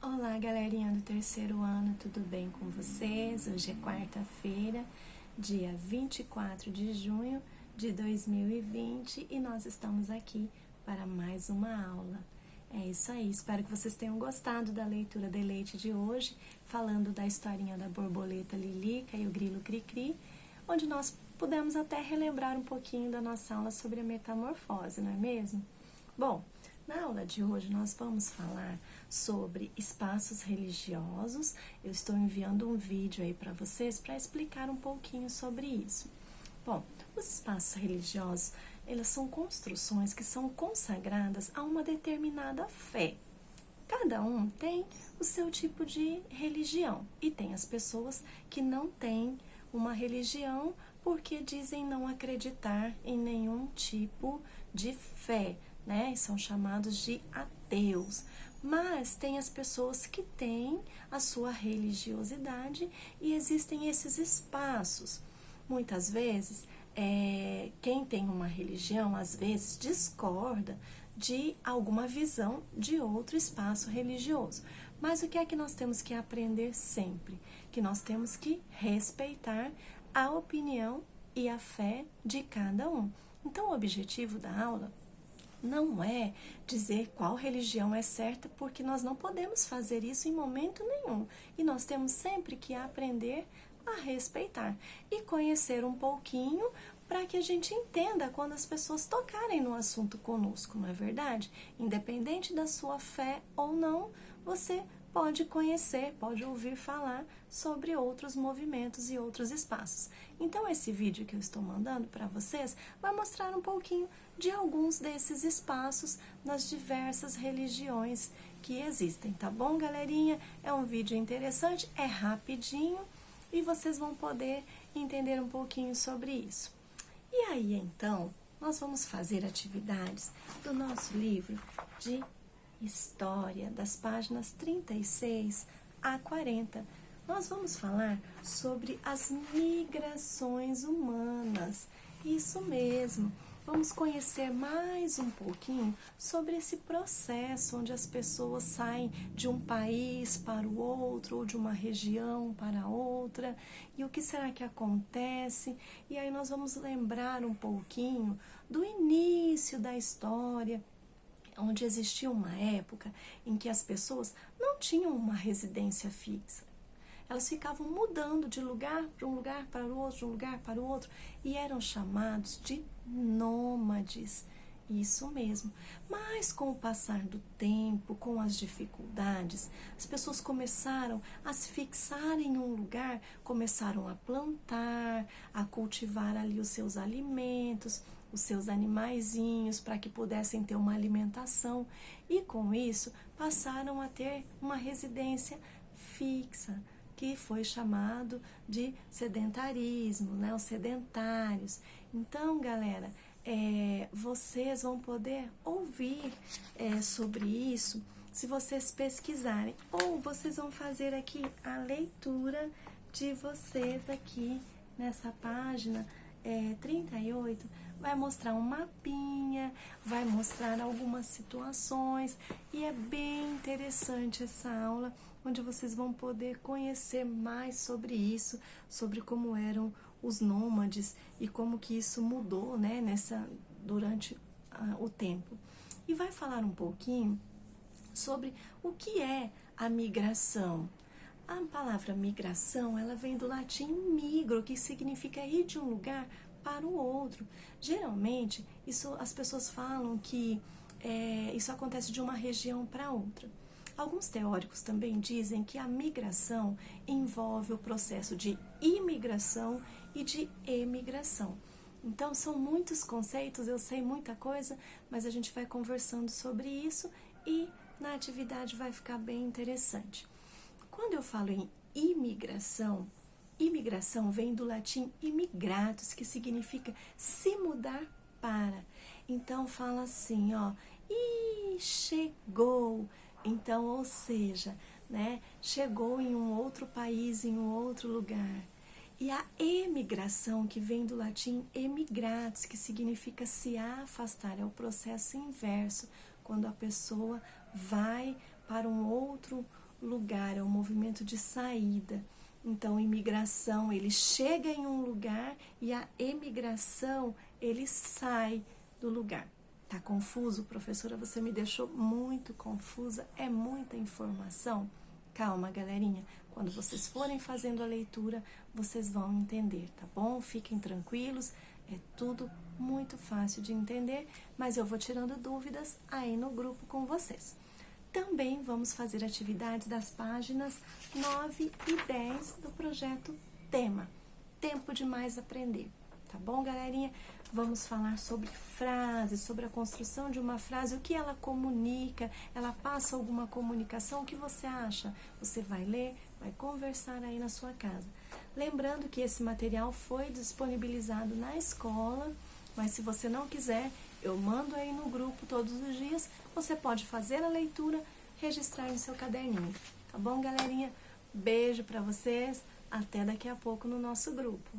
Olá, galerinha do terceiro ano, tudo bem com vocês? Hoje é quarta-feira, dia 24 de junho de 2020 e nós estamos aqui para mais uma aula. É isso aí, espero que vocês tenham gostado da leitura Deleite de hoje, falando da historinha da borboleta Lilica e o grilo Cri-Cri, onde nós pudemos até relembrar um pouquinho da nossa aula sobre a metamorfose, não é mesmo? Bom, na aula de hoje nós vamos falar sobre espaços religiosos. Eu estou enviando um vídeo aí para vocês para explicar um pouquinho sobre isso. Bom, os espaços religiosos, eles são construções que são consagradas a uma determinada fé. Cada um tem o seu tipo de religião e tem as pessoas que não têm uma religião porque dizem não acreditar em nenhum tipo de fé, né? E são chamados de ateus. Mas tem as pessoas que têm a sua religiosidade e existem esses espaços. Muitas vezes, quem tem uma religião, às vezes, discorda de alguma visão de outro espaço religioso. Mas o que é que nós temos que aprender sempre? Que nós temos que respeitar a opinião e a fé de cada um. Então, o objetivo da aula não é dizer qual religião é certa, porque nós não podemos fazer isso em momento nenhum. E nós temos sempre que aprender a respeitar e conhecer um pouquinho para que a gente entenda quando as pessoas tocarem no assunto conosco, não é verdade? Independente da sua fé ou não, você pode conhecer, pode ouvir falar sobre outros movimentos e outros espaços. Então, esse vídeo que eu estou mandando para vocês vai mostrar um pouquinho de alguns desses espaços nas diversas religiões que existem, tá bom, galerinha? É um vídeo interessante, é rapidinho e vocês vão poder entender um pouquinho sobre isso. E aí, então, nós vamos fazer atividades do nosso livro de História, das páginas 36 a 40. Nós vamos falar sobre as migrações humanas. Isso mesmo. Vamos conhecer mais um pouquinho sobre esse processo onde as pessoas saem de um país para o outro ou de uma região para outra e o que será que acontece. E aí nós vamos lembrar um pouquinho do início da história, onde existia uma época em que as pessoas não tinham uma residência fixa. Elas ficavam mudando de lugar para um lugar para o outro, de um lugar para o outro, e eram chamados de nômades. Isso mesmo. Mas com o passar do tempo, com as dificuldades, as pessoas começaram a se fixar em um lugar, começaram a plantar, a cultivar ali os seus alimentos, os seus animaizinhos, para que pudessem ter uma alimentação. E com isso, passaram a ter uma residência fixa, que foi chamado de sedentarismo, né? Os sedentários. Então, galera, vocês vão poder ouvir sobre isso se vocês pesquisarem, ou vocês vão fazer aqui a leitura de vocês aqui nessa página 38, vai mostrar um mapinha, vai mostrar algumas situações e é bem interessante essa aula, onde vocês vão poder conhecer mais sobre isso, sobre como eram os nômades e como que isso mudou, né, durante o tempo. E vai falar um pouquinho sobre o que é a migração. A palavra migração, ela vem do latim migro, que significa ir de um lugar para o outro. Geralmente, as pessoas falam que isso acontece de uma região para outra. Alguns teóricos também dizem que a migração envolve o processo de imigração e de emigração. Então, são muitos conceitos, eu sei muita coisa, mas a gente vai conversando sobre isso e na atividade vai ficar bem interessante. Quando eu falo em imigração, imigração vem do latim imigratus, que significa se mudar para. Então, fala assim, ó, chegou. Então, ou seja, né, chegou em um outro país, em um outro lugar. E a emigração, que vem do latim emigratus, que significa se afastar, é o processo inverso, quando a pessoa vai para um outro lugar, é um movimento de saída. Então, imigração, ele chega em um lugar e a emigração, ele sai do lugar. Tá confuso, professora? Você me deixou muito confusa, é muita informação? Calma, galerinha. Quando vocês forem fazendo a leitura, vocês vão entender, tá bom? Fiquem tranquilos, é tudo muito fácil de entender, mas eu vou tirando dúvidas aí no grupo com vocês. Também vamos fazer atividades das páginas 9 e 10 do projeto Tema. Tempo de mais aprender, tá bom, galerinha? Vamos falar sobre frases, sobre a construção de uma frase, o que ela comunica, ela passa alguma comunicação, o que você acha? Você vai ler, vai conversar aí na sua casa. Lembrando que esse material foi disponibilizado na escola, mas se você não quiser, eu mando aí no grupo todos os dias, você pode fazer a leitura, registrar no seu caderninho. Tá bom, galerinha? Beijo pra vocês, até daqui a pouco no nosso grupo.